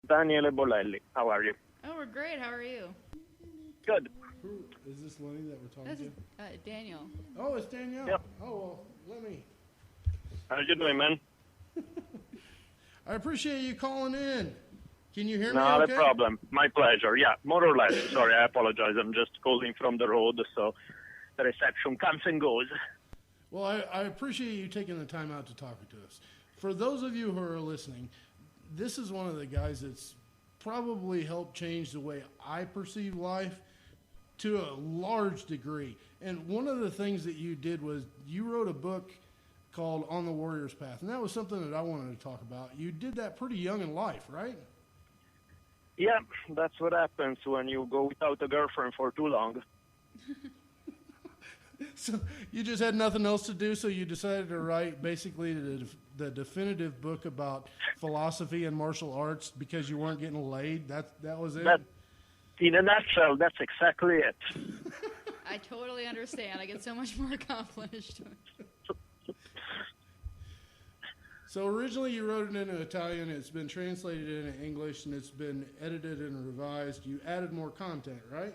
Danielle Bolelli. How are you? Oh, we're great. How are you? Good. Who is this Lenny that we're talking This is to? Daniel. Oh, it's Danielle. Yep. Oh, well, let me. How you doing, man? I appreciate you calling in. Can you hear me Not okay? a problem. My pleasure. Yeah, more or less. Sorry, I apologize. I'm just calling from the road, so the reception comes and goes. Well, I appreciate you taking the time out to talk to us. For those of you who are listening, this is one of the guys that's probably helped change the way I perceive life to a large degree. And one of the things that you did was you wrote a book called On the Warrior's Path, and that was something that I wanted to talk about. You did that pretty young in life, right? Yeah, that's what happens when you go without a girlfriend for too long. So you just had nothing else to do, so you decided to write basically the definitive book about philosophy and martial arts because you weren't getting laid. That was it? That, in a nutshell, that's exactly it. I totally understand. I get so much more accomplished. So originally you wrote it into Italian, it's been translated into English, and it's been edited and revised. You added more content, right?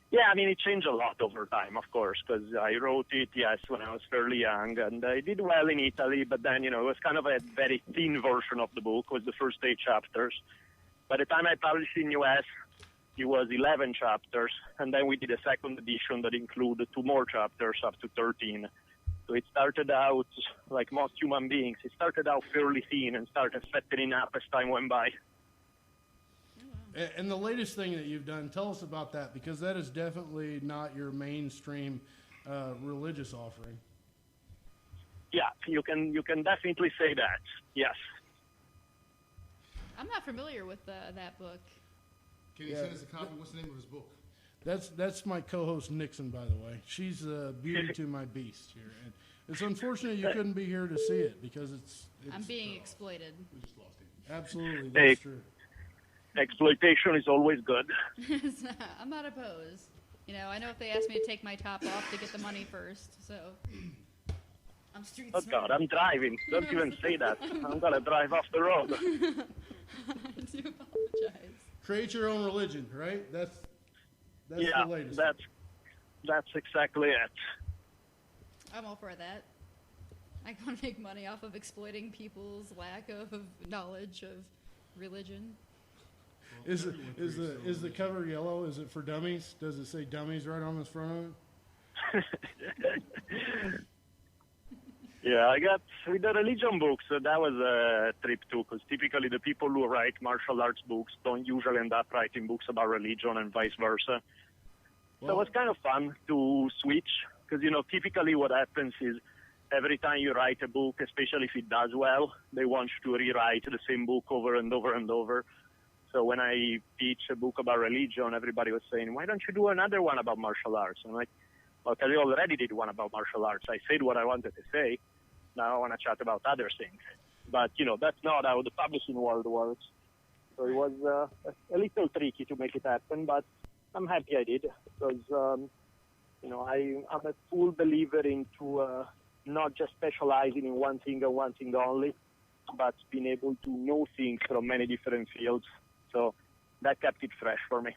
Yeah, I mean, it changed a lot over time, of course, because I wrote it, yes, when I was fairly young, and I did well in Italy, but then, it was kind of a very thin version of the book, was the first 8 chapters. By the time I published in US, it was 11 chapters, and then we did a second edition that included 2 more chapters, up to 13. So it started out, like most human beings, it started out fairly thin and started fattening up as time went by. And the latest thing that you've done, tell us about that, because that is definitely not your mainstream religious offering. Yeah, you can definitely say that, yes. I'm not familiar with that book. Can you send us a copy? What's the name of his book? That's my co-host Nixon, by the way. She's the beauty to my beast here, and it's unfortunate you couldn't be here to see it because it's I'm being exploited. We just lost him. absolutely Hey. that's true. Exploitation is always good. I'm not opposed. I know if they ask me to take my top off to get the money first, so I'm street Oh, smart. God, I'm driving. Don't even say that. I'm going to drive off the road. I do apologize. Create your own religion, right? That's Yeah, the latest. that's exactly it. I'm all for that. I want to make money off of exploiting people's lack of knowledge of religion. Is the cover yellow? Is it for dummies? Does it say dummies right on the front of it? Yeah, I got with the religion books, that was a trip too, because typically the people who write martial arts books don't usually end up writing books about religion and vice versa. So it was kind of fun to switch, because, typically what happens is every time you write a book, especially if it does well, they want you to rewrite the same book over and over and over. So when I teach a book about religion, everybody was saying, why don't you do another one about martial arts? I'm like, well, because I already did one about martial arts. I said what I wanted to say. Now I want to chat about other things. But, that's not how the publishing world works. So it was a little tricky to make it happen, but I'm happy I did because, I'm a full believer into not just specializing in one thing and one thing only, but being able to know things from many different fields. So that kept it fresh for me.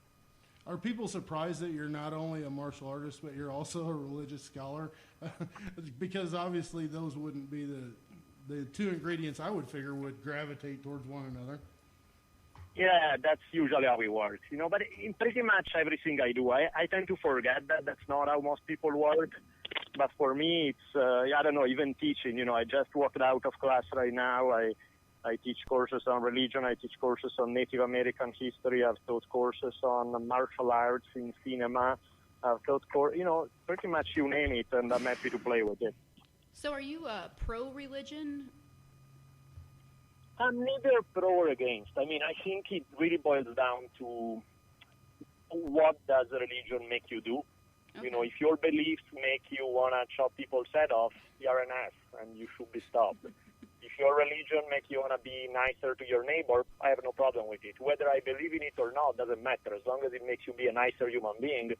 Are people surprised that you're not only a martial artist, but you're also a religious scholar? Because obviously those wouldn't be the 2 ingredients I would figure would gravitate towards one another. Yeah, that's usually how it works, but in pretty much everything I do, I tend to forget that that's not how most people work. But for me, it's, I don't know, even teaching, I just walked out of class right now. I teach courses on religion. I teach courses on Native American history. I've taught courses on martial arts in cinema. I've taught, pretty much you name it, and I'm happy to play with it. So are you pro-religion? I'm neither pro or against. I mean, I think it really boils down to what does religion make you do? Okay. If your beliefs make you want to chop people's head off, you're an ass, and you should be stopped. If your religion makes you want to be nicer to your neighbor, I have no problem with it. Whether I believe in it or not doesn't matter. As long as it makes you be a nicer human being,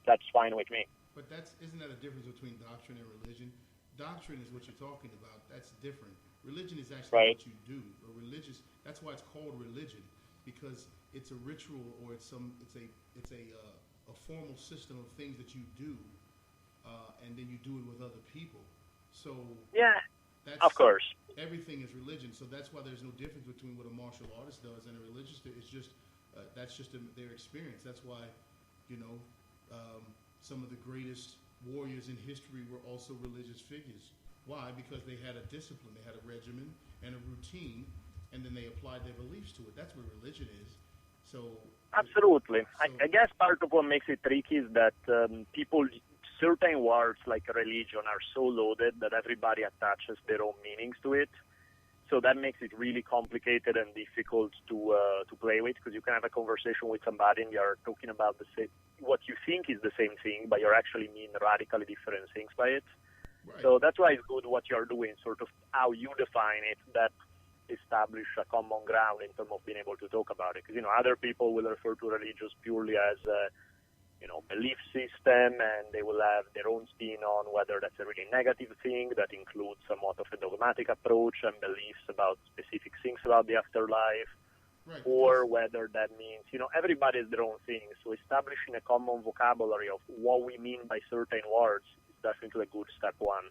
that's fine with me. But isn't that a difference between doctrine and religion? Doctrine is what you're talking about. That's different. Religion is actually Right. what you do. That's why it's called religion, because it's a ritual or it's a formal system of things that you do, and then you do it with other people. So Yeah, that's, of course. everything is religion. So that's why there's no difference between what a martial artist does and a religious. It's just that's just their experience. That's why, some of the greatest warriors in history were also religious figures. Why? Because they had a discipline, they had a regimen and a routine, and then they applied their beliefs to it. That's what religion is. So Absolutely. So- I guess part of what makes it tricky is that certain words like religion are so loaded that everybody attaches their own meanings to it. So that makes it really complicated and difficult to play with, because you can have a conversation with somebody and you're talking about what you think is the same thing, but you're actually mean radically different things by it. right. So that's why it's good what you're doing, sort of how you define it, that establish a common ground in terms of being able to talk about it. Because, other people will refer to religious purely as a, belief system, and they will have their own spin on whether that's a really negative thing that includes somewhat of a dogmatic approach and beliefs about specific things about the afterlife, Right. or whether that means, everybody has their own thing. So establishing a common vocabulary of what we mean by certain words is definitely a good step one.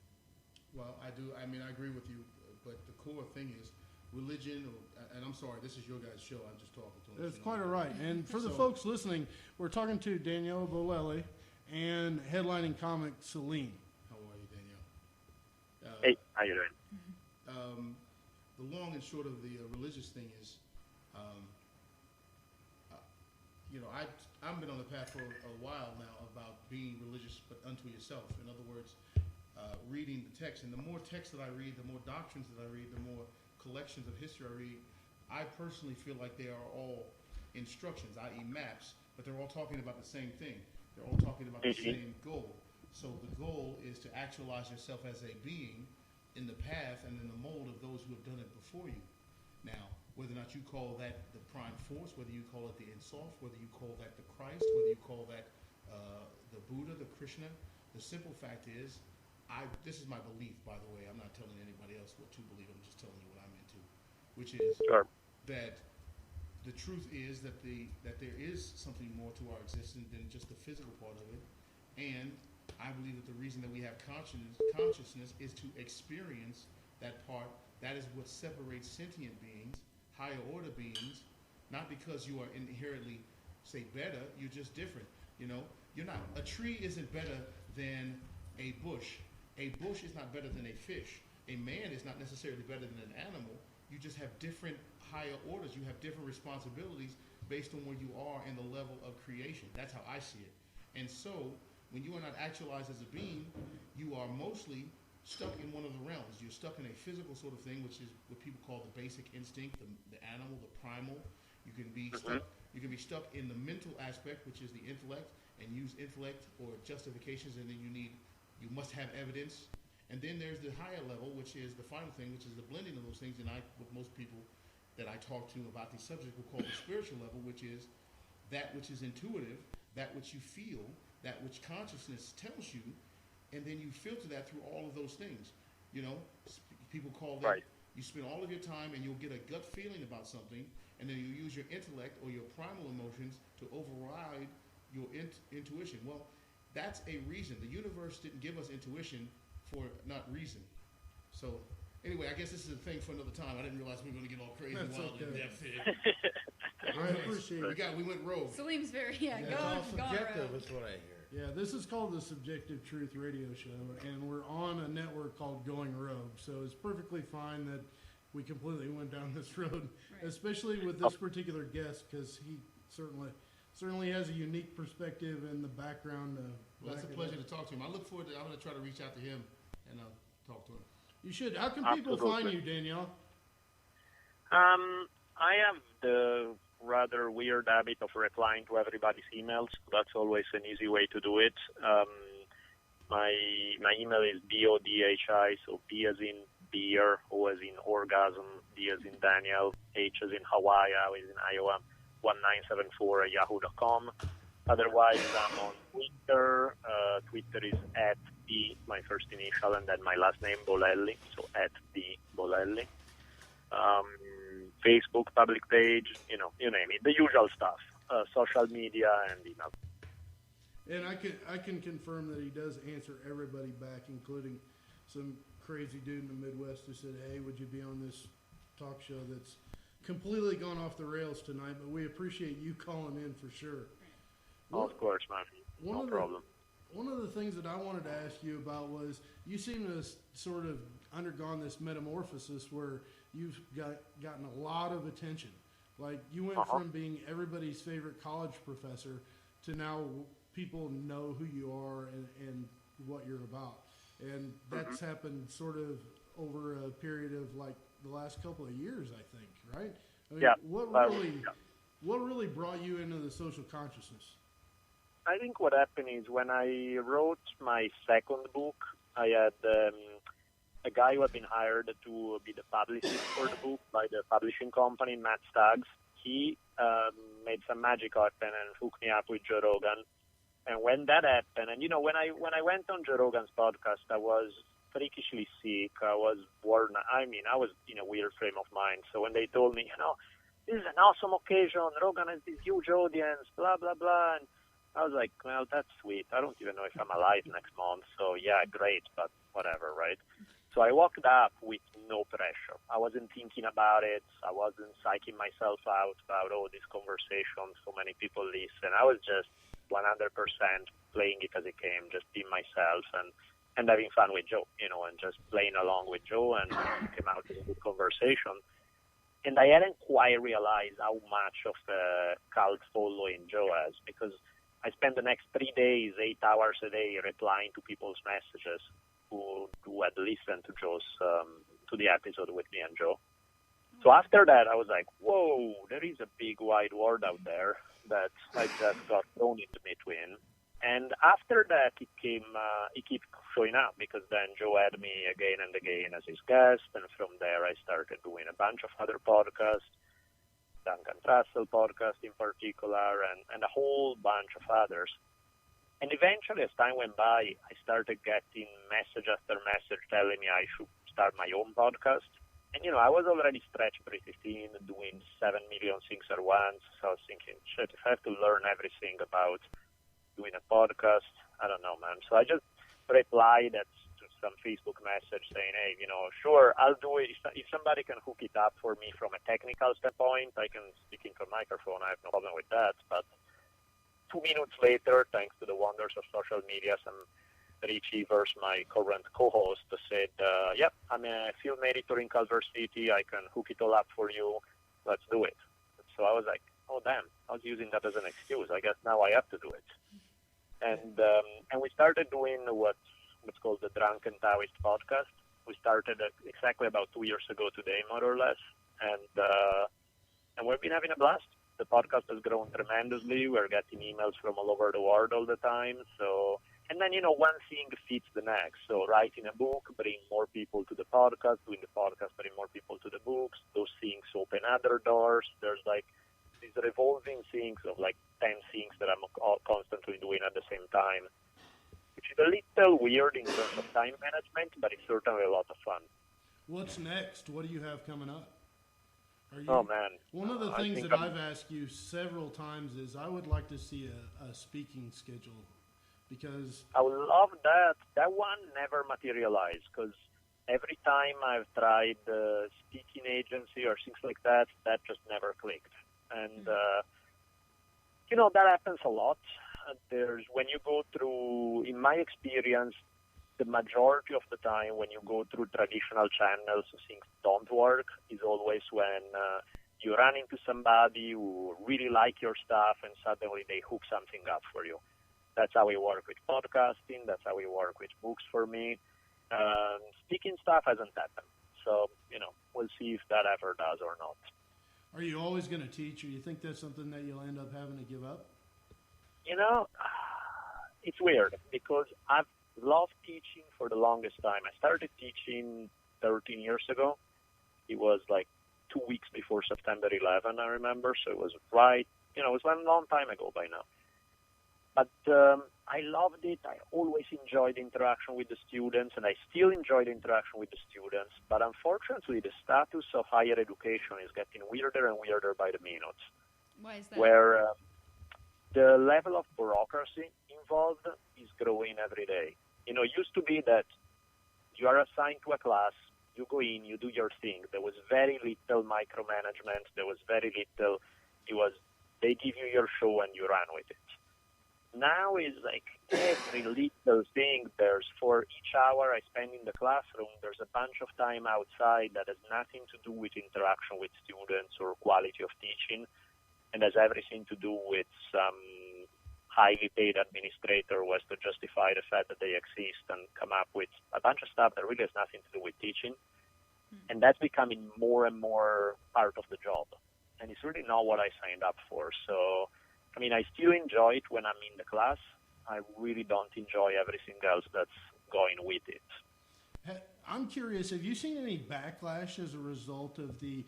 Well, I do. I mean, I agree with you, but the core thing is religion. And I'm sorry, this is your guys' show. I'm just talking to them. That's quite all right. And for the So- folks listening, we're talking to Danielle Bolelli and headlining comic Celine. How are you, Danielle? Hey, how you doing? The long and short of the religious thing is, I've been on the path for a while now about being religious, but unto yourself. In other words, reading the text. And the more text that I read, the more doctrines that I read, the more collections of history I read, I personally feel like they are all instructions, i.e. maps, but they're all talking about the same thing. They're all talking about the same goal. So the goal is to actualize yourself as a being in the path and in the mold of those who have done it before you. Now, whether or not you call that the prime force, whether you call it the Insof, whether you call that the Christ, whether you call that the Buddha, the Krishna, the simple fact is, this is my belief, by the way. I'm not telling anybody else what to believe. I'm just telling you what I'm into, which is Sure. that the truth is that there is something more to our existence than just the physical part of it, and I believe that the reason that we have consciousness is to experience that part. That is what separates sentient beings, higher order beings, not because you are inherently, say, better. You're just different. You're not. A tree isn't better than a bush. A bush is not better than a fish. A man is not necessarily better than an animal. You just have different higher orders. You have different responsibilities based on where you are in the level of creation. That's how I see it. And so, when you are not actualized as a being, you are mostly stuck in one of the realms. You're stuck in a physical sort of thing, which is what people call the basic instinct, the animal, the primal. You can be stuck. You can be stuck in the mental aspect, which is the intellect, and use intellect or justifications, and then you must have evidence. And then there's the higher level, which is the final thing, which is the blending of those things. And what most people that I talk to about these subjects will call the spiritual level, which is that which is intuitive, that which you feel, that which consciousness tells you, and then you filter that through all of those things. People call that, Right. You spend all of your time and you'll get a gut feeling about something, and then you use your intellect or your primal emotions to override your intuition. Well, that's a reason. The universe didn't give us intuition for not reason. So, anyway, I guess this is a thing for another time. I didn't realize we were going to get all crazy and That's wild in okay. depth here. I appreciate it. We went rogue. Salim's very, It's all gone subjective, rogue. is what I hear. Yeah, this is called the Subjective Truth Radio Show, and we're on a network called Going Rogue, so it's perfectly fine that we completely went down this road, Right. especially with this particular guest, because he certainly has a unique perspective and the background. Well, it's a back it pleasure up. to talk to him. I look forward to. I'm going to try to reach out to him and talk to him. You should. How can people find you, Danielle? I have the rather weird habit of replying to everybody's emails. That's always an easy way to do it. My email is BODHI, so B as in beer, O as in orgasm, D as in Daniel, H as in Hawaii, I as in Iowa, 1974 at yahoo.com. Otherwise, I'm on Twitter. Twitter is @the, my first initial, and then my last name, Bolelli, so @the Bolelli. Facebook public page, you name it, the usual stuff, social media and email. And I can confirm that he does answer everybody back, including some crazy dude in the Midwest who said, "Hey, would you be on this talk show that's completely gone off the rails tonight?" But we appreciate you calling in for sure. Of course, man. No problem. One of the things that I wanted to ask you about was you seem to have sort of undergone this metamorphosis where you've gotten a lot of attention. Like you went from being everybody's favorite college professor to now people know who you are and what you're about. And that's happened sort of over a period of like the last couple of years, I think, right? I mean, yeah. What really brought you into the social consciousness? I think what happened is when I wrote my second book, I had a guy who had been hired to be the publicist for the book by the publishing company, Matt Staggs. He made some magic happen and hooked me up with Joe Rogan. And when that happened, and when I went on Joe Rogan's podcast, I was freakishly sick. I was worn. I was in a weird frame of mind. So when they told me, this is an awesome occasion, Rogan has this huge audience, blah blah blah, and I was like, well, that's sweet. I don't even know if I'm alive next month. So yeah, great, but whatever, right? So I walked up with no pressure. I wasn't thinking about it. I wasn't psyching myself out about, this conversation, so many people listen. I was just 100% playing it as it came, just being myself and having fun with Joe, and just playing along with Joe, and came out with a good conversation. And I hadn't quite realized how much of a cult following Joe has, because I spent the next 3 days, 8 hours a day, replying to people's messages who had listened to to the episode with me and Joe. So after that, I was like, whoa, there is a big wide world out there that I just got thrown in between. And after that, it kept showing up, because then Joe had me again and again as his guest, and from there I started doing a bunch of other podcasts, Duncan Trussell podcast in particular, and a whole bunch of others. And eventually, as time went by, I started getting message after message telling me I should start my own podcast. And, I was already stretched pretty thin, doing 7 million things at once. So I was thinking, shit, if I have to learn everything about doing a podcast, I don't know, man. So I just replied to some Facebook message saying, hey, sure, I'll do it. If somebody can hook it up for me from a technical standpoint, I can speak into a microphone. I have no problem with that. But 2 minutes later, thanks to the wonders of social media, some Richie versus my current co-host said, yep, I'm a film editor in Culver City. I can hook it all up for you. Let's do it. So I was like, oh, damn, I was using that as an excuse. I guess now I have to do it. And we started doing what's called the Drunken Taoist podcast. We started exactly about 2 years ago today, more or less. And we've been having a blast. The podcast has grown tremendously. We're getting emails from all over the world all the time. So, and then, one thing feeds the next. So writing a book, bring more people to the podcast, doing the podcast, bring more people to the books. Those things open other doors. There's like these revolving things of like 10 things that I'm constantly doing at the same time, which is a little weird in terms of time management, but it's certainly a lot of fun. What's next? What do you have coming up? Oh, man. One of the things that I've asked you several times is I would like to see a speaking schedule, because I would love that. That one never materialized, because every time I've tried speaking agency or things like that, that just never clicked. And, that happens a lot. When you go through, in my experience, the majority of the time when you go through traditional channels, things don't work, is always when you run into somebody who really like your stuff and suddenly they hook something up for you. That's how we work with podcasting. That's how we work with books for me. Speaking stuff hasn't happened. So, we'll see if that ever does or not. Are you always going to teach, or you think that's something that you'll end up having to give up? It's weird, because I've loved teaching for the longest time. I started teaching 13 years ago. It was like 2 weeks before September 11, I remember. So it was it was a long time ago by now. But I loved it. I always enjoyed interaction with the students, and I still enjoy the interaction with the students. But unfortunately, the status of higher education is getting weirder and weirder by the minute. Why is that? Where the level of bureaucracy involved is growing every day. It used to be that you are assigned to a class, you go in, you do your thing. There was very little micromanagement. There was very little. They give you your show and you run with it. Now is like every little thing. For each hour I spend in the classroom, there's a bunch of time outside that has nothing to do with interaction with students or quality of teaching, and has everything to do with some highly paid administrator who has to justify the fact that they exist and come up with a bunch of stuff that really has nothing to do with teaching. And that's becoming more and more part of the job. And it's really not what I signed up for. So, I still enjoy it when I'm in the class. I really don't enjoy everything else that's going with it. I'm curious, have you seen any backlash as a result of the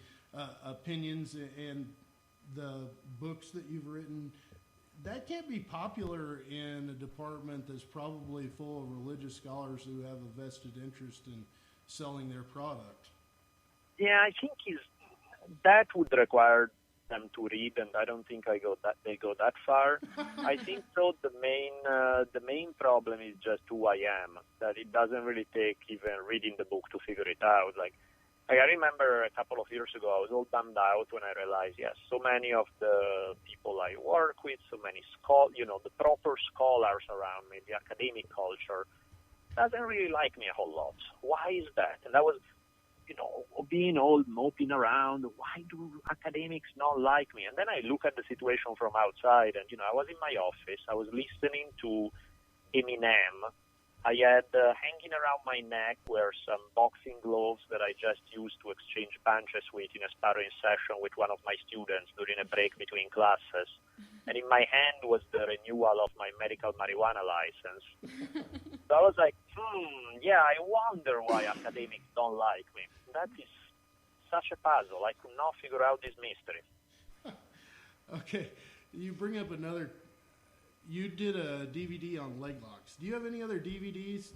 opinions and the books that you've written? That can't be popular in a department that's probably full of religious scholars who have a vested interest in selling their product. Yeah, I think that would require them to read, and I don't think they go that far. I think so. The main problem is just who I am. That it doesn't really take even reading the book to figure it out. Like I remember a couple of years ago, I was all bummed out when I realized, yes, so many of the people I work with, so many the proper scholars around me, the academic culture, doesn't really like me a whole lot. Why is that? And that was, being all moping around, why do academics not like me? And then I look at the situation from outside, and, I was in my office, I was listening to Eminem. I had hanging around my neck were some boxing gloves that I just used to exchange punches with in a sparring session with one of my students during a break between classes. And in my hand was the renewal of my medical marijuana license. So I was like, I wonder why academics don't like me. That is such a puzzle. I could not figure out this mystery. Okay, you bring up another. You did a DVD on leg locks. Do you have any other DVDs?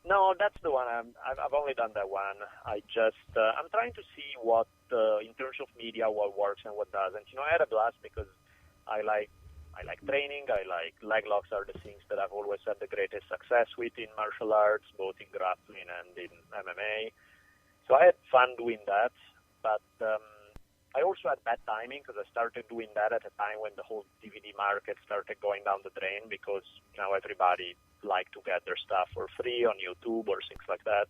No, that's the one. I've only done that one. I'm trying to see what, in terms of media, what works and what doesn't. I had a blast because I like training. I like leg locks are the things that I've always had the greatest success with in martial arts, both in grappling and in MMA. So I had fun doing that, but I also had bad timing because I started doing that at a time when the whole DVD market started going down the drain because everybody liked to get their stuff for free on YouTube or things like that.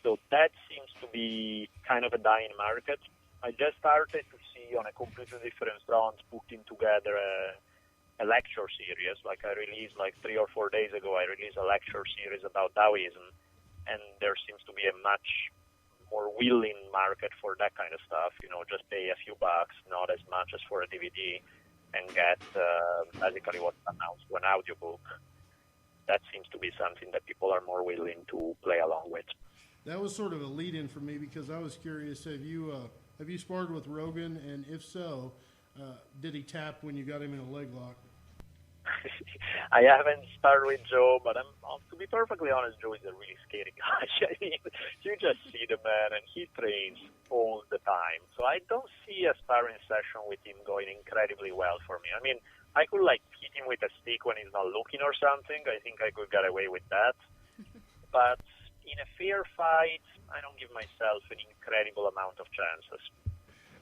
So that seems to be kind of a dying market. I just started to see on a completely different front putting together a lecture series. Like I released 3 or 4 days ago, I released a lecture series about Taoism, and there seems to be a much more willing market for that kind of stuff. Just pay a few bucks, not as much as for a DVD, and get basically what's announced to an audiobook. That seems to be something that people are more willing to play along with. That was sort of a lead-in for me because I was curious. Have you sparred with Rogan, and if so, did he tap when you got him in a leg lock? I haven't sparred with Joe, but to be perfectly honest, Joe is a really scary guy. I mean, you just see the man, and he trains all the time. So I don't see a sparring session with him going incredibly well for me. I mean, I could hit him with a stick when he's not looking or something. I think I could get away with that. But in a fair fight, I don't give myself an incredible amount of chances.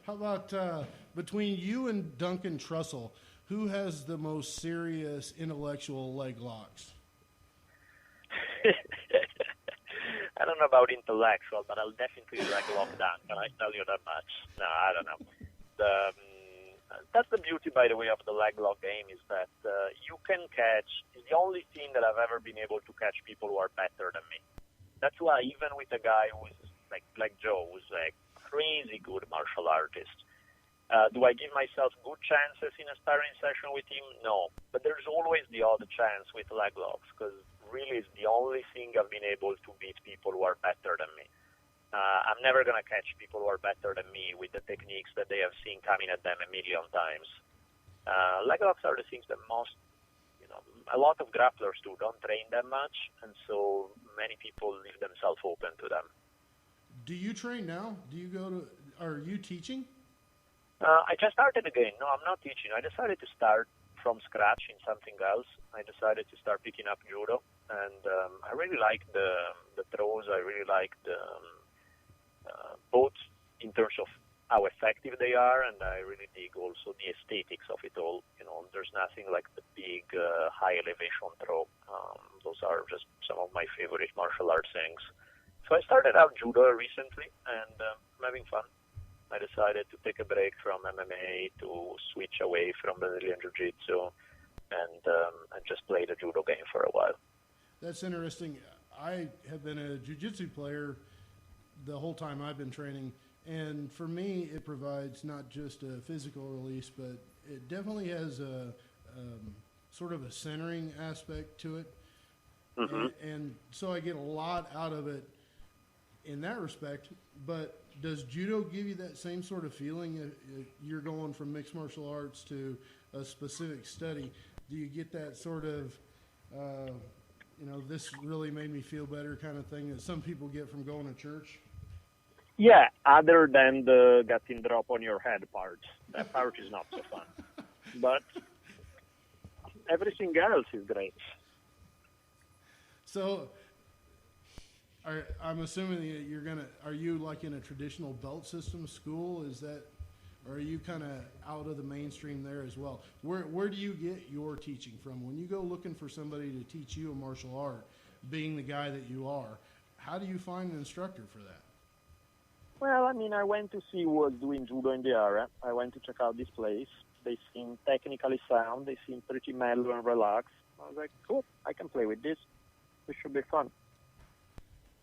How about between you and Duncan Trussell, who has the most serious intellectual leg locks? I don't know about intellectual, but I'll definitely leg lock Duncan. I tell you that much. No, I don't know. That's the beauty, by the way, of the leg lock game is that you can catch. It's the only thing that I've ever been able to catch people who are better than me. That's why even with a guy who is like Joe, who's a crazy good martial artist, do I give myself good chances in a sparring session with him? No. But there's always the odd chance with leg locks because really it's the only thing I've been able to beat people who are better than me. I'm never going to catch people who are better than me with the techniques that they have seen coming at them a million times. Leg locks are the things that most a lot of grapplers too don't train that much, and so many people leave themselves open to them. Do you train now? Are you teaching? I just started again. No, I'm not teaching. I decided to start from scratch in something else. I decided to start picking up judo, and I really like the throws. I really like the both in terms of how effective they are, and I really dig also the aesthetics of it all. There's nothing like the big high elevation throw. Those are just some of my favorite martial arts things. So I started out judo recently, and I'm having fun. I decided to take a break from MMA to switch away from Brazilian Jiu-Jitsu and just play the judo game for a while. That's interesting. I have been a jiu-jitsu player the whole time I've been training, and for me it provides not just a physical release, but it definitely has a sort of a centering aspect to it. Mm-hmm. And so I get a lot out of it in that respect, but does judo give you that same sort of feeling if you're going from mixed martial arts to a specific study? Do you get that sort of, this really made me feel better kind of thing that some people get from going to church? Yeah, other than the getting drop on your head part. That part is not so fun. But everything else is great. So I'm assuming that are you like in a traditional belt system school? Or are you kind of out of the mainstream there as well? Where do you get your teaching from? When you go looking for somebody to teach you a martial art, being the guy that you are, how do you find an instructor for that? Well, I went to see who was doing judo in the area. I went to check out this place. They seem technically sound. They seem pretty mellow and relaxed. I was like, cool, I can play with this. This should be fun.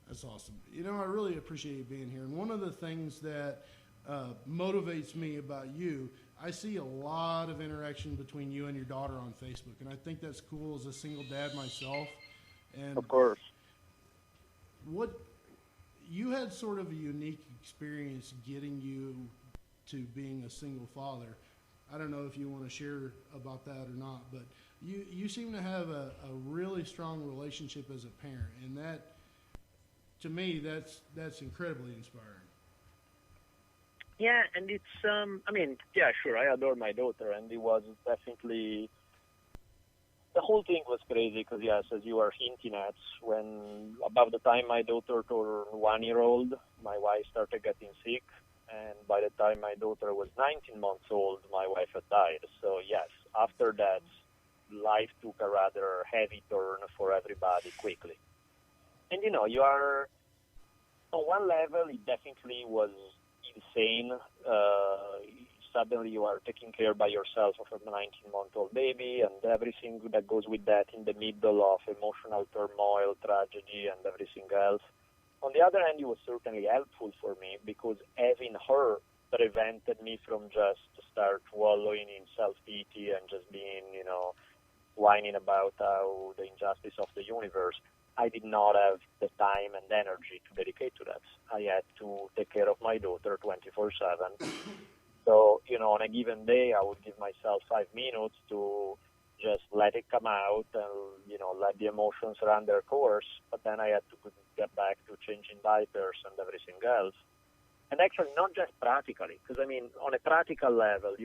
That's awesome. I really appreciate you being here. And one of the things that motivates me about you, I see a lot of interaction between you and your daughter on Facebook, and I think that's cool as a single dad myself. And of course. You had sort of a unique experience getting you to being a single father. I don't know if you want to share about that or not, but you seem to have a really strong relationship as a parent, and that, to me, that's incredibly inspiring. Yeah, and it's, sure, I adore my daughter, and it was definitely, the whole thing was crazy because, yes, as you are hinting at, when about the time my daughter turned 1 year old, my wife started getting sick, and by the time my daughter was 19 months old, my wife had died. So, yes, after that, life took a rather heavy turn for everybody quickly. And, you are, on one level, it definitely was insane. Suddenly you are taking care by yourself of a 19-month-old baby and everything that goes with that in the middle of emotional turmoil, tragedy, and everything else. On the other hand, it was certainly helpful for me because having her prevented me from just start wallowing in self-pity and just being, whining about how the injustice of the universe. I did not have the time and energy to dedicate to that. I had to take care of my daughter 24/7. So, on a given day, I would give myself 5 minutes to just let it come out and, let the emotions run their course. But then I had to get back to changing diapers and everything else. And actually, not just practically, because, on a practical level,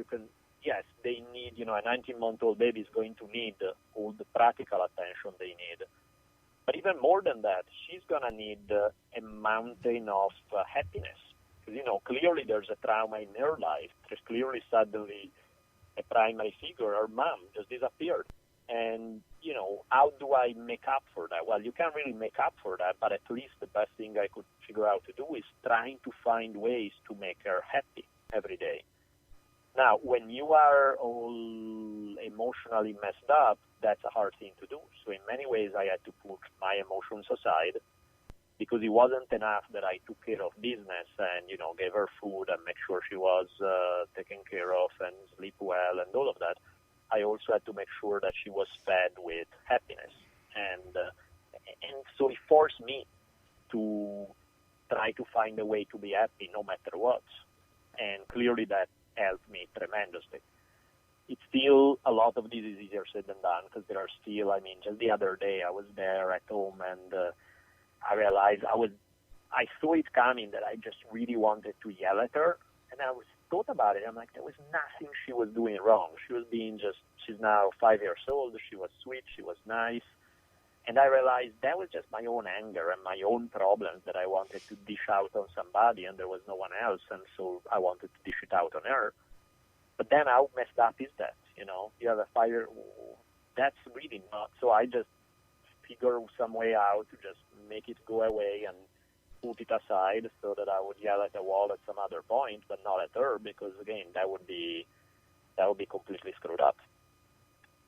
yes, they need, a 19-month-old baby is going to need all the practical attention they need. But even more than that, she's going to need a mountain of happiness. Because, clearly there's a trauma in her life. There's clearly suddenly a primary figure, her mom, just disappeared. And, how do I make up for that? Well, you can't really make up for that, but at least the best thing I could figure out to do is trying to find ways to make her happy every day. Now, when you are all emotionally messed up, that's a hard thing to do. So in many ways, I had to put my emotions aside because it wasn't enough that I took care of business and, gave her food and make sure she was taken care of and sleep well and all of that. I also had to make sure that she was fed with happiness. And so it forced me to try to find a way to be happy no matter what. And clearly that helped me tremendously. it's still, a lot of this is easier said than done because there are still, I mean, just the other day I was there at home and I realized I saw it coming that I just really wanted to yell at her. And I thought about it. I'm like, there was nothing she was doing wrong. She was being she's now 5 years old. She was sweet. She was nice. And I realized that was just my own anger and my own problems that I wanted to dish out on somebody, and there was no one else. And so I wanted to dish it out on her. But then how messed up is that? You know, you have a fire. That's really not. So I just figure some way out to just make it go away and put it aside so that I would yell at the wall at some other point, but not at her, because again, that would be completely screwed up.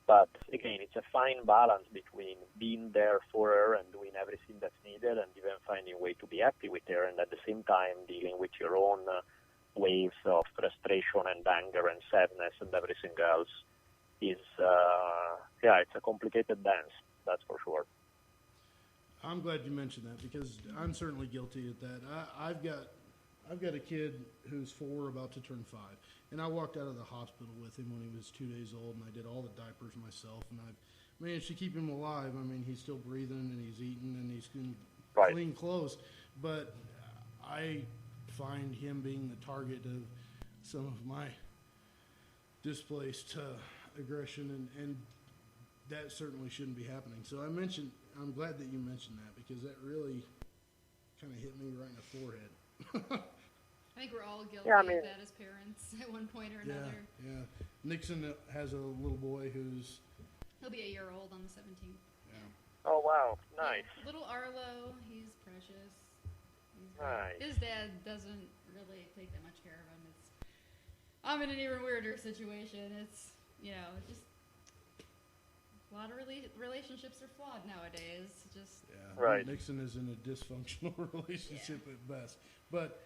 But again, it's a fine balance between being there for her and doing everything that's needed and even finding a way to be happy with her, and at the same time dealing with your own waves of frustration and anger and sadness and everything else is, it's a complicated dance, that's for sure. I'm glad you mentioned that because I'm certainly guilty of that. I've got a kid who's 4, about to turn 5, and I walked out of the hospital with him when he was 2 days old, and I did all the diapers myself, and I've managed to keep him alive. I mean, he's still breathing, and he's eating, and he's in clean clothes, but I find him being the target of some of my displaced aggression, and that certainly shouldn't be happening. So I'm glad that you mentioned that because that really kind of hit me right in the forehead. I think we're all guilty of that as parents at one point or another. Yeah. Nixon has a little boy he'll be a year old on the 17th. Yeah. Oh, wow. Nice. Yeah, little Arlo, he's precious. Nice. His dad doesn't really take that much care of him. I'm in an even weirder situation. It's, just a lot of relationships are flawed nowadays. Right. Nixon is in a dysfunctional relationship at best. But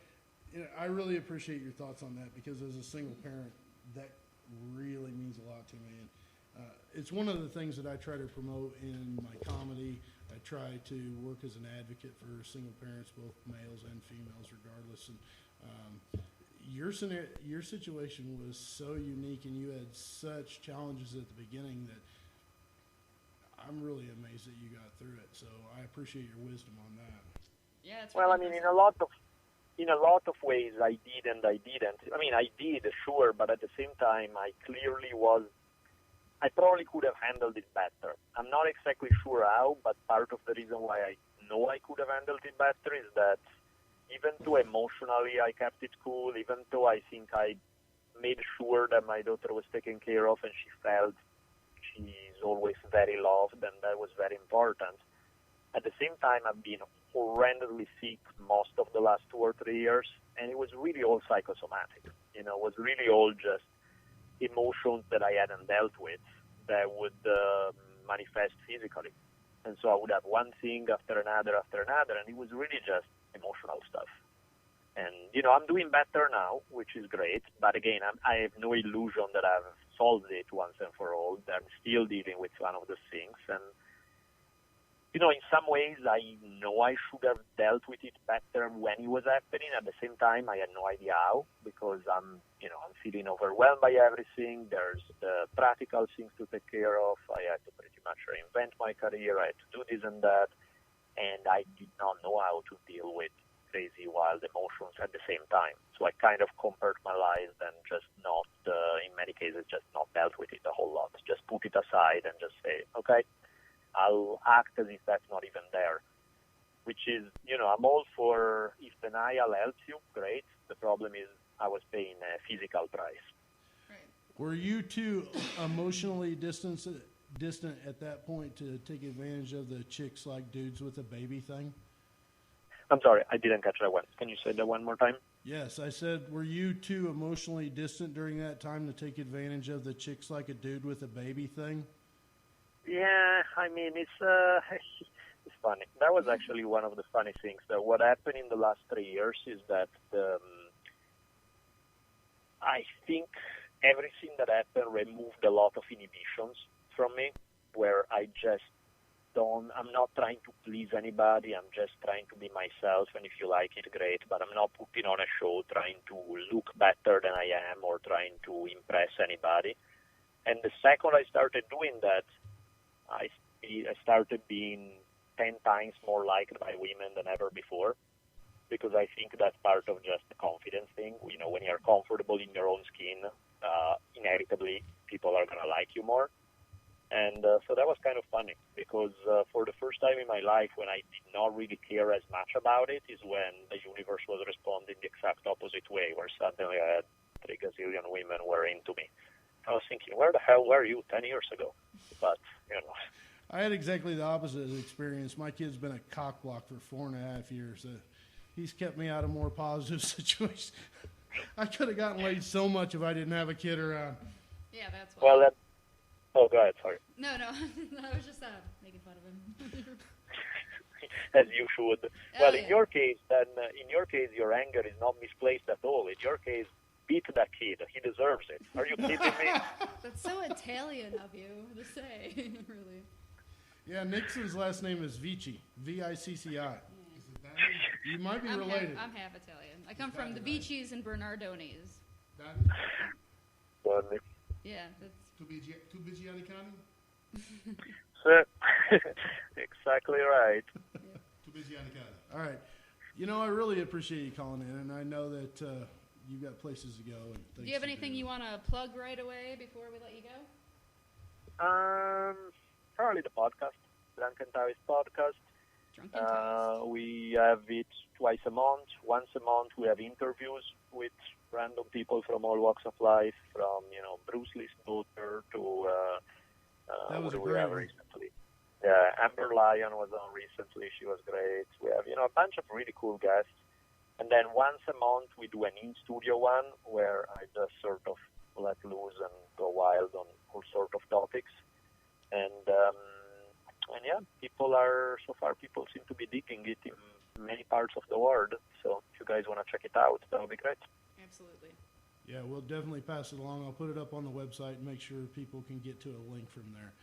I really appreciate your thoughts on that because as a single parent, that really means a lot to me. And it's one of the things that I try to promote in my comedy. I try to work as an advocate for single parents, both males and females, regardless. And your situation was so unique, and you had such challenges at the beginning that I'm really amazed that you got through it. So I appreciate your wisdom on that. Yeah. It's well, I mean, in a lot of ways, I did and I didn't. I mean, I did, sure, but at the same time, I probably could have handled it better. I'm not exactly sure how, but part of the reason why I know I could have handled it better is that even though emotionally I kept it cool, even though I think I made sure that my daughter was taken care of and she felt she's always very loved, and that was very important. At the same time, I've been horrendously sick most of the last 2 or 3 years, and it was really all psychosomatic. It was really all just emotions that I hadn't dealt with that would manifest physically. And so I would have one thing after another, and it was really just emotional stuff. And, I'm doing better now, which is great, but again, I have no illusion that I've solved it once and for all. I'm still dealing with one of those things, and in some ways, I know I should have dealt with it better when it was happening. At the same time, I had no idea how, because I'm feeling overwhelmed by everything. There's the practical things to take care of. I had to pretty much reinvent my career. I had to do this and that, and I did not know how to deal with crazy, wild emotions at the same time. So I kind of compartmentalized and just not, in many cases, just not dealt with it a whole lot. Just put it aside and just say, okay, I'll act as if that's not even there, which is, I'm all for, if denial helps you, great. The problem is I was paying a physical price. Right. Were you too emotionally distant at that point to take advantage of the chicks like dudes with a baby thing? I'm sorry, I didn't catch that one. Can you say that one more time? Yes, I said, were you too emotionally distant during that time to take advantage of the chicks like a dude with a baby thing? Yeah, I mean, it's funny. That was actually one of the funny things. That what happened in the last 3 years is that I think everything that happened removed a lot of inhibitions from me, where I'm not trying to please anybody. I'm just trying to be myself, and if you like it, great, but I'm not putting on a show trying to look better than I am or trying to impress anybody. And the second I started doing that, I started being 10 times more liked by women than ever before, because I think that's part of just the confidence thing. You know, when you're comfortable in your own skin, inevitably people are going to like you more. And so that was kind of funny, because for the first time in my life, when I did not really care as much about it, is when the universe was responding the exact opposite way, where suddenly I had 3 gazillion women were into me. I was thinking, where the hell were you 10 years ago? But, you know. I had exactly the opposite experience. My kid's been a cock block for 4.5 years. He's kept me out of more positive situations. I could have gotten laid so much if I didn't have a kid around. Yeah, that's why. Well, oh, go ahead, sorry. No, I was just making fun of him. As you should. Well, yeah. in your case, your anger is not misplaced at all. In your case, beat that kid. He deserves it. Are you kidding me? That's so Italian of you to say, really. Yeah, Nixon's last name is Vici, Vicci. Is it that? You might be related. I'm half Italian. I come from the Vicis and Bernardonis. That Funny. Yeah, that's... Tu Bigiani County? Exactly right. Tu Bigiani County. All right. You know, I really appreciate you calling in, and I know that you've got places to go. And Do you have anything you want to plug right away before we let you go? Probably the podcast, Drunken Taoist podcast. Drunken Taoist. We have it twice a month. Once a month, we have interviews with random people from all walks of life, from Bruce Lee's daughter to That was what a do we have great one. recently? Yeah, Amber Lyon was on recently. She was great. We have a bunch of really cool guests. And then once a month, we do an in-studio one where I just sort of let loose and go wild on all sort of topics. And yeah, people seem to be digging it in many parts of the world. So if you guys want to check it out, that would be great. Absolutely. Yeah, we'll definitely pass it along. I'll put it up on the website and make sure people can get to a link from there.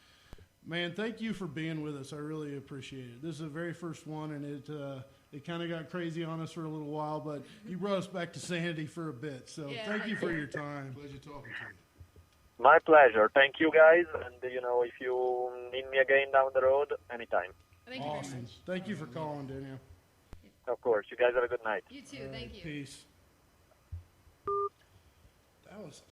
Man, thank you for being with us. I really appreciate it. This is the very first one, and it kind of got crazy on us for a little while, but you brought us back to sanity for a bit. So thank you for your time. Pleasure talking to you. My pleasure. Thank you, guys. And, if you need me again down the road, anytime. Thank you very Awesome. much. Thank you for calling, Danielle. Of course. You guys have a good night. You too. All right, Thank you. Peace. That was